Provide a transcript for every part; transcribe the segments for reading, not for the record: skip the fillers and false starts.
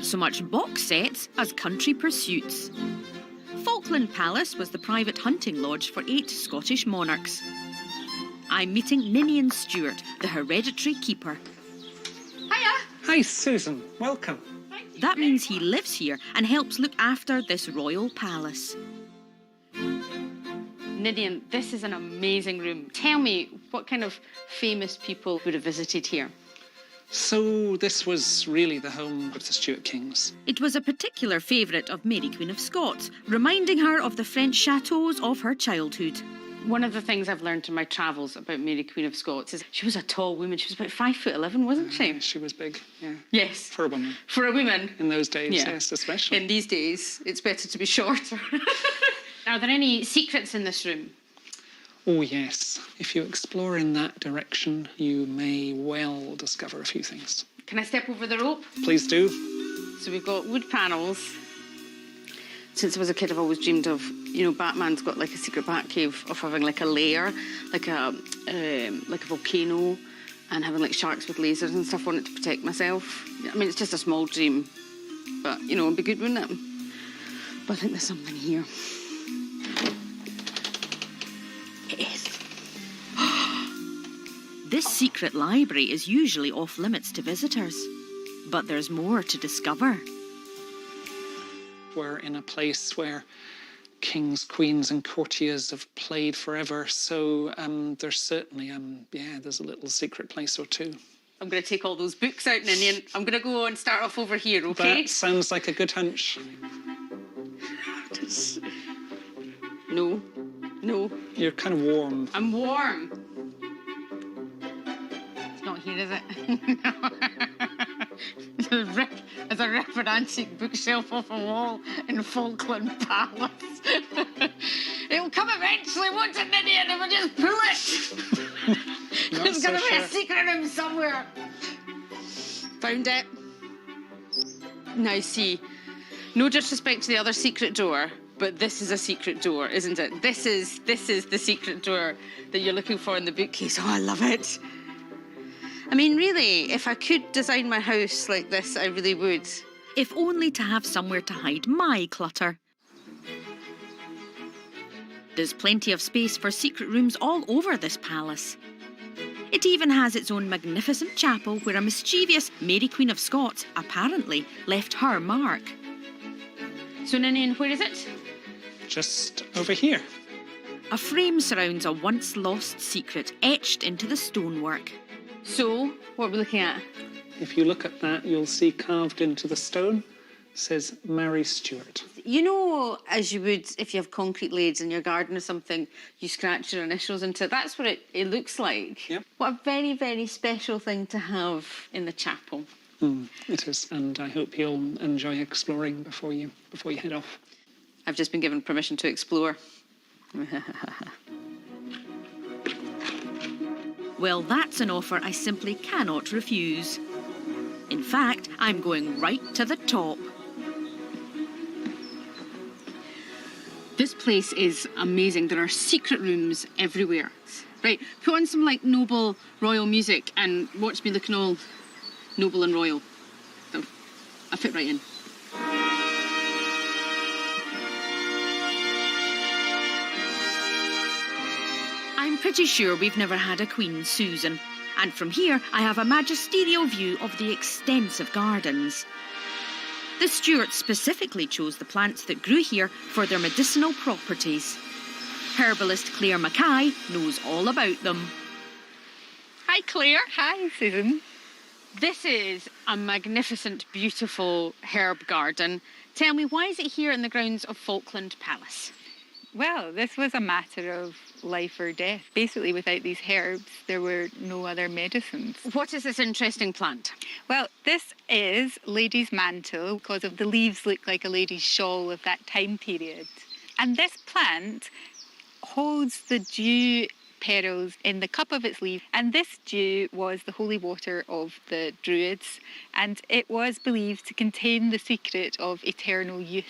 So much box sets as country pursuits. Falkland Palace was the private hunting lodge for 8 Scottish monarchs. I'm meeting Ninian Stewart, the hereditary keeper. Hiya! Hi, Susan. Welcome. That means he lives here and helps look after this royal palace. Ninian, this is an amazing room. Tell me, what kind of famous people would have visited here? So this was really the home of the Stuart kings. It was a particular favourite of Mary Queen of Scots, reminding her of the French chateaux of her childhood. One of the things I've learned in my travels about Mary Queen of Scots is she was a tall woman. She was about 5'11", wasn't she? She was big, yeah. Yes. For a woman. For a woman. In those days, Yeah. yes, especially. In these days, it's better to be shorter. Are there any secrets in this room? Oh, yes. If you explore in that direction, you may well discover a few things. Can I step over the rope? Please do. So we've got wood panels. Since I was a kid, I've always dreamed of, Batman's got like a secret bat cave of having like a lair, like a volcano, and having like sharks with lasers and stuff on it to protect myself. I mean, it's just a small dream, but it'd be good, wouldn't it? But I think there's something here. It is. This secret library is usually off limits to visitors, but there's more to discover. We're in a place where kings, queens and courtiers have played forever, so there's certainly, there's a little secret place or two. I'm going to take all those books out, Ninian. I'm going to go and start off over here, okay? That sounds like a good hunch. No. You're kind of warm. I'm warm. It's not here, is it? There's a ripped antique bookshelf off a wall in Falkland Palace. It'll come eventually, won't it, Ninian, if I just pull it? There's going to be a secret room somewhere. Found it. Now see, no disrespect to the other secret door, but this is a secret door, isn't it? This is the secret door that you're looking for in the bookcase. Oh, I love it. I mean, really, if I could design my house like this, I really would. If only to have somewhere to hide my clutter. There's plenty of space for secret rooms all over this palace. It even has its own magnificent chapel where a mischievous Mary Queen of Scots apparently left her mark. So, Ninian, where is it? Just over here. A frame surrounds a once-lost secret etched into the stonework. So, what are we looking at? If you look at that, you'll see carved into the stone, says Mary Stuart. As you would if you have concrete laid in your garden or something, you scratch your initials into it. That's what it looks like. Yep. What a very, very special thing to have in the chapel. It is, and I hope you'll enjoy exploring before you head off. I've just been given permission to explore. Well, that's an offer I simply cannot refuse. In fact, I'm going right to the top. This place is amazing. There are secret rooms everywhere. Right, put on some noble royal music and watch me looking all noble and royal. So, I fit right in. I'm pretty sure we've never had a Queen, Susan. And from here, I have a magisterial view of the extensive gardens. The Stuarts specifically chose the plants that grew here for their medicinal properties. Herbalist Claire Mackay knows all about them. Hi, Claire. Hi, Susan. This is a magnificent, beautiful herb garden. Tell me, why is it here in the grounds of Falkland Palace? Well, this was a matter of life or death. Basically, without these herbs, there were no other medicines. What is this interesting plant? Well, this is lady's mantle because of the leaves look like a lady's shawl of that time period. And this plant holds the due perils in the cup of its leaf. And this dew was the holy water of the Druids, and it was believed to contain the secret of eternal youth.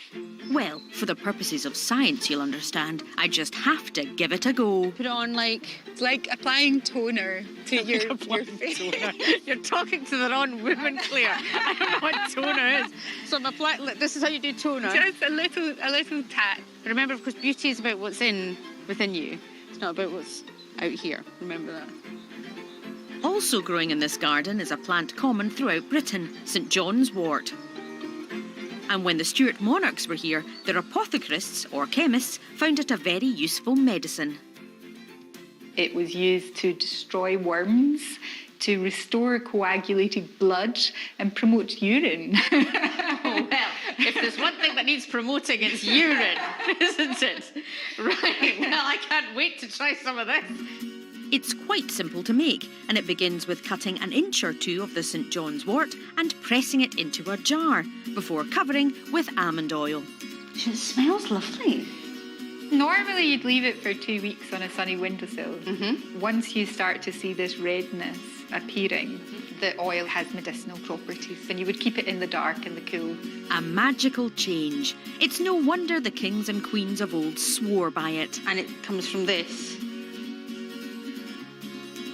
Well, for the purposes of science, you'll understand, I just have to give it a go. Put it on like... It's like applying toner to your face. You're talking to the wrong woman, Claire. I don't know what toner is. So I'm applying... This is how you do toner. Just a little tap. Remember, of course, beauty is about what's within you. It's not about what's out here. Remember that. Also growing in this garden is a plant common throughout Britain, St John's wort. And when the Stuart monarchs were here, their apothecarists, or chemists, found it a very useful medicine. It was used to destroy worms, to restore coagulated blood and promote urine. Oh, well, if there's one thing that needs promoting, it's urine, isn't it? Right, well, I can't wait to try some of this. It's quite simple to make, and it begins with cutting an inch or two of the St John's wort and pressing it into a jar, before covering with almond oil. It smells lovely. Normally you'd leave it for 2 weeks on a sunny windowsill. Mm-hmm. Once you start to see this redness appearing, the oil has medicinal properties, and you would keep it in the dark and the cool. A magical change. It's no wonder the kings and queens of old swore by it. And it comes from this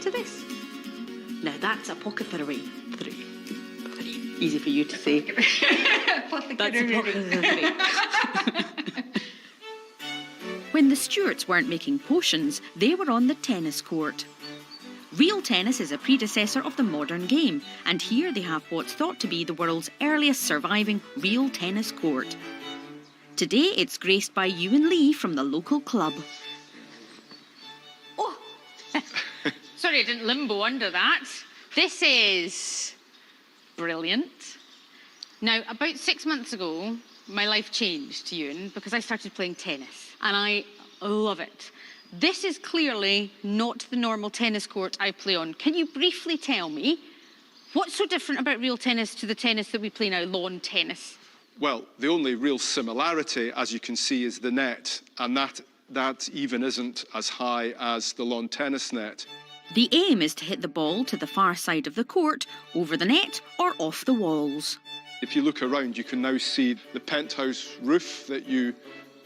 to this. Now that's apothecary. Easy for you to say. That's apothecary. When the Stuarts weren't making potions, they were on the tennis court. Real tennis is a predecessor of the modern game, and here they have what's thought to be the world's earliest surviving real tennis court. Today it's graced by Ewan Lee from the local club. Oh, sorry I didn't limbo under that. This is brilliant. Now, about 6 months ago, my life changed, Ewan, because I started playing tennis, and I love it. This is clearly not the normal tennis court I play on. Can you briefly tell me what's so different about real tennis to the tennis that we play now, lawn tennis? Well, the only real similarity, as you can see, is the net, and that even isn't as high as the lawn tennis net. The aim is to hit the ball to the far side of the court, over the net or off the walls. If you look around, you can now see the penthouse roof that you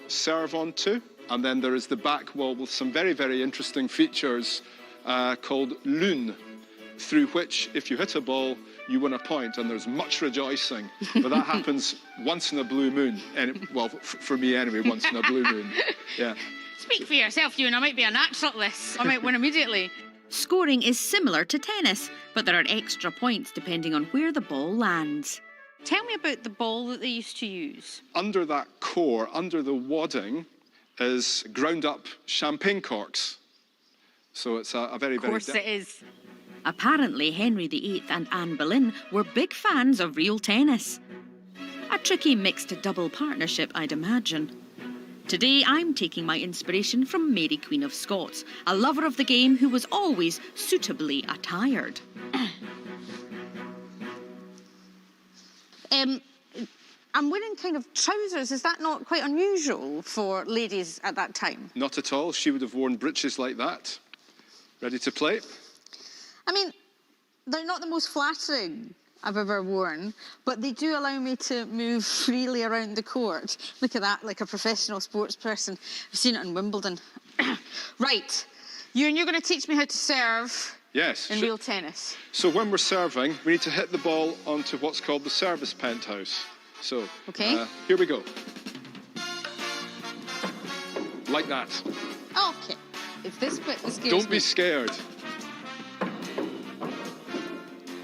serve onto. And then there is the back wall with some very, very interesting features called lune, through which, if you hit a ball, you win a point, and there's much rejoicing. But that happens once in a blue moon. Well, for me anyway, once in a blue moon. Yeah. Speak for yourself, Ewan. I might be a natural at this. I might win immediately. Scoring is similar to tennis, but there are extra points depending on where the ball lands. Tell me about the ball that they used to use. Under that core, under the wadding, is ground up champagne corks. So it's a very, very... Of course it is. Apparently, Henry VIII and Anne Boleyn were big fans of real tennis. A tricky mixed double partnership, I'd imagine. Today, I'm taking my inspiration from Mary Queen of Scots, a lover of the game who was always suitably attired. I'm wearing kind of trousers. Is that not quite unusual for ladies at that time? Not at all. She would have worn breeches like that. Ready to play? I mean, they're not the most flattering I've ever worn, but they do allow me to move freely around the court. Look at that, like a professional sports person. I've seen it in Wimbledon. Right, Ewan, you're going to teach me how to serve. Yes. In real tennis. So when we're serving, we need to hit the ball onto what's called the service penthouse. So, okay. Here we go. Like that. Okay. It's this bit that scares me. Don't be scared.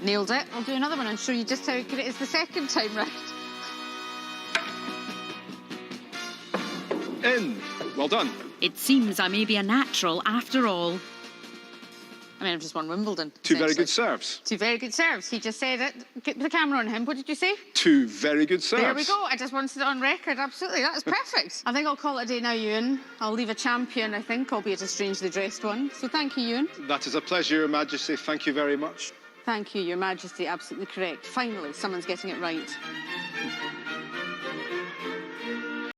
Nailed it. I'll do another one and show you just how good it is the second time round. In. Well done. It seems I may be a natural after all. I mean, I've just won Wimbledon. Two very good serves. Two very good serves. He just said it. Get the camera on him. What did you say? Two very good serves. There we go. I just wanted it on record. Absolutely. That's perfect. I think I'll call it a day now, Ewan. I'll leave a champion, I think, albeit a strangely dressed one. So thank you, Ewan. That is a pleasure, Your Majesty. Thank you very much. Thank you, Your Majesty. Absolutely correct. Finally, someone's getting it right.